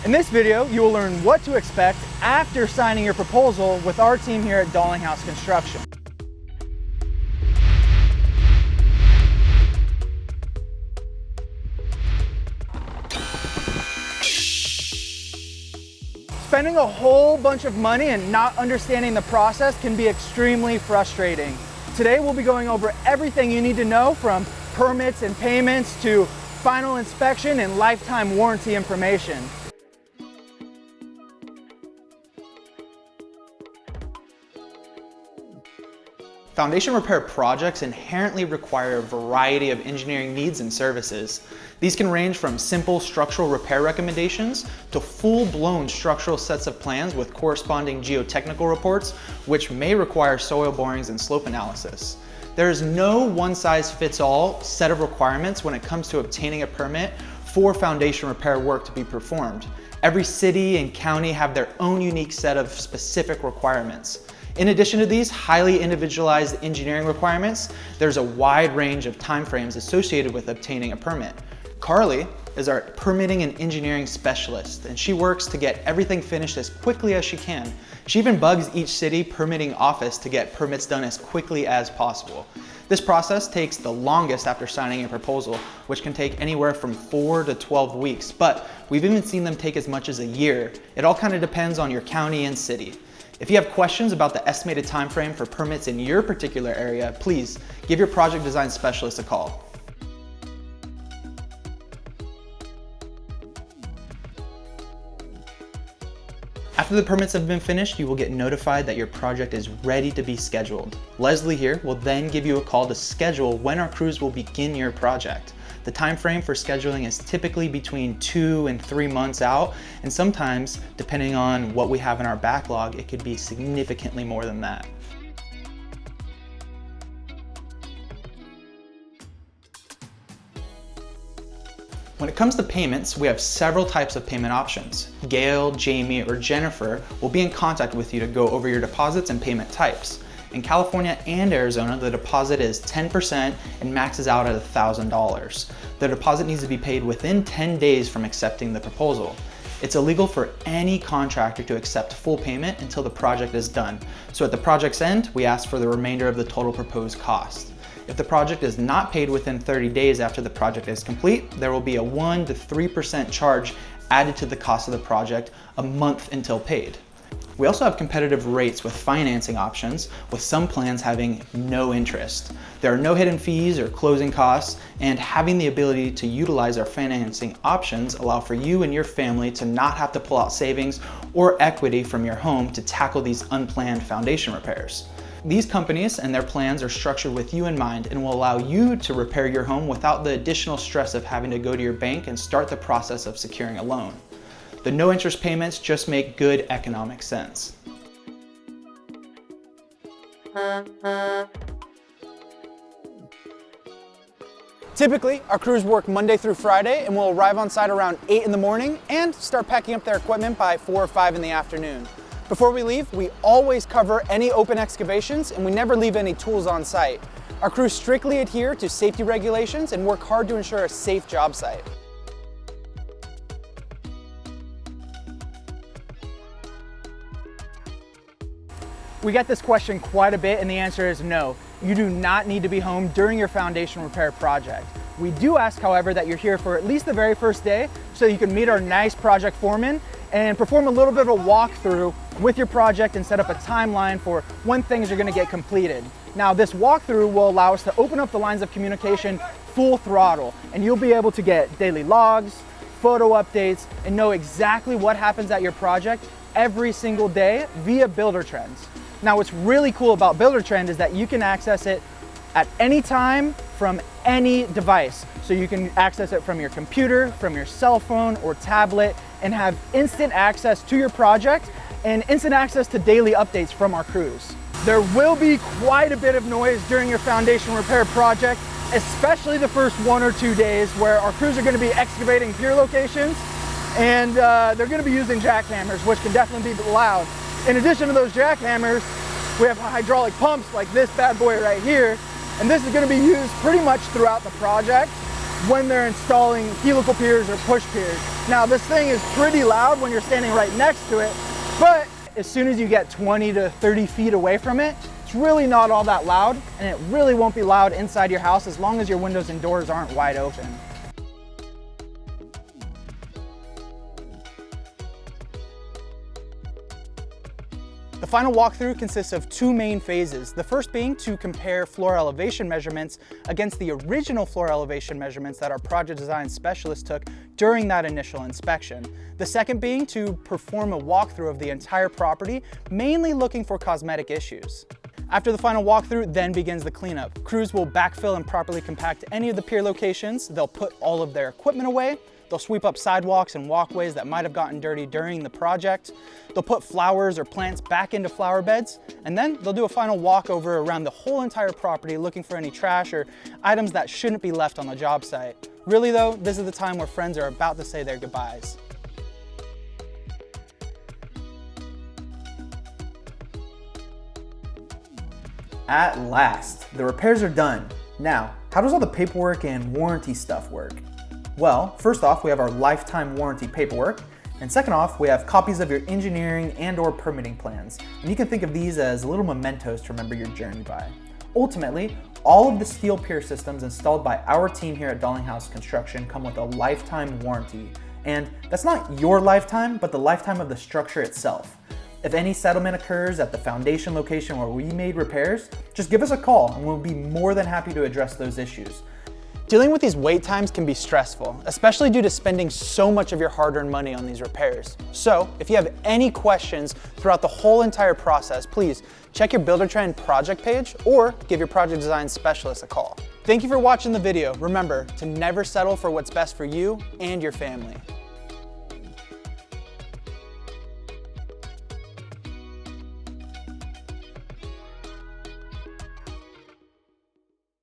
In this video, you will learn what to expect after signing your proposal with our team here at Dalinghaus Construction. Spending a whole bunch of money and not understanding the process can be extremely frustrating. Today, we'll be going over everything you need to know, from permits and payments to final inspection and lifetime warranty information. Foundation repair projects inherently require a variety of engineering needs and services. These can range from simple structural repair recommendations to full-blown structural sets of plans with corresponding geotechnical reports, which may require soil borings and slope analysis. There is no one-size-fits-all set of requirements when it comes to obtaining a permit for foundation repair work to be performed. Every city and county have their own unique set of specific requirements. In addition to these highly individualized engineering requirements, there's a wide range of timeframes associated with obtaining a permit. Carly is our permitting and engineering specialist, and she works to get everything finished as quickly as she can. She even bugs each city permitting office to get permits done as quickly as possible. This process takes the longest after signing a proposal, which can take anywhere from 4 to 12 weeks, but we've even seen them take as much as a year. It all kind of depends on your county and city. If you have questions about the estimated time frame for permits in your particular area, please give your project design specialist a call. After the permits have been finished, you will get notified that your project is ready to be scheduled. Leslie here will then give you a call to schedule when our crews will begin your project. The time frame for scheduling is typically between 2 and 3 months out, and sometimes, depending on what we have in our backlog, it could be significantly more than that. When it comes to payments, we have several types of payment options. Gail, Jamie, or Jennifer will be in contact with you to go over your deposits and payment types. In California and Arizona, the deposit is 10% and maxes out at $1,000. The deposit needs to be paid within 10 days from accepting the proposal. It's illegal for any contractor to accept full payment until the project is done. So at the project's end, we ask for the remainder of the total proposed cost. If the project is not paid within 30 days after the project is complete, there will be a 1 to 3% charge added to the cost of the project a month until paid. We also have competitive rates with financing options, with some plans having no interest. There are no hidden fees or closing costs, and having the ability to utilize our financing options allow for you and your family to not have to pull out savings or equity from your home to tackle these unplanned foundation repairs. These companies and their plans are structured with you in mind and will allow you to repair your home without the additional stress of having to go to your bank and start the process of securing a loan. The no interest payments just make good economic sense. Typically, our crews work Monday through Friday and will arrive on site around 8 in the morning and start packing up their equipment by 4 or 5 in the afternoon. Before we leave, we always cover any open excavations and we never leave any tools on site. Our crews strictly adhere to safety regulations and work hard to ensure a safe job site. We get this question quite a bit, and the answer is no. You do not need to be home during your foundation repair project. We do ask, however, that you're here for at least the very first day so you can meet our nice project foreman and perform a little bit of a walkthrough with your project and set up a timeline for when things are going to get completed. Now, this walkthrough will allow us to open up the lines of communication full throttle, and you'll be able to get daily logs, photo updates, and know exactly what happens at your project every single day via Builder Trends. Now, what's really cool about Builder Trend is that you can access it at any time from any device. So you can access it from your computer, from your cell phone or tablet, and have instant access to your project and instant access to daily updates from our crews. There will be quite a bit of noise during your foundation repair project, especially the first 1 or 2 days where our crews are going to be excavating pier locations, and they're going to be using jackhammers, which can definitely be loud. In addition to those jackhammers, we have hydraulic pumps like this bad boy right here, and this is going to be used pretty much throughout the project when they're installing helical piers or push piers. Now this thing is pretty loud when you're standing right next to it, but as soon as you get 20 to 30 feet away from it, it's really not all that loud, and it really won't be loud inside your house as long as your windows and doors aren't wide open. The final walkthrough consists of two main phases. The first being to compare floor elevation measurements against the original floor elevation measurements that our project design specialist took during that initial inspection. The second being to perform a walkthrough of the entire property, mainly looking for cosmetic issues. After the final walkthrough, then begins the cleanup. Crews will backfill and properly compact any of the pier locations. They'll put all of their equipment away. They'll sweep up sidewalks and walkways that might have gotten dirty during the project. They'll put flowers or plants back into flower beds, and then they'll do a final walkover around the whole entire property looking for any trash or items that shouldn't be left on the job site. Really though, this is the time where friends are about to say their goodbyes. At last, the repairs are done. Now, how does all the paperwork and warranty stuff work? Well, first off, we have our lifetime warranty paperwork, and second off, we have copies of your engineering and/or permitting plans. And you can think of these as little mementos to remember your journey by. Ultimately, all of the steel pier systems installed by our team here at Dalinghaus Construction come with a lifetime warranty. And that's not your lifetime, but the lifetime of the structure itself. If any settlement occurs at the foundation location where we made repairs, just give us a call and we'll be more than happy to address those issues. Dealing with these wait times can be stressful, especially due to spending so much of your hard-earned money on these repairs. So if you have any questions throughout the whole entire process, please check your Buildertrend project page or give your project design specialist a call. Thank you for watching the video. Remember to never settle for what's best for you and your family.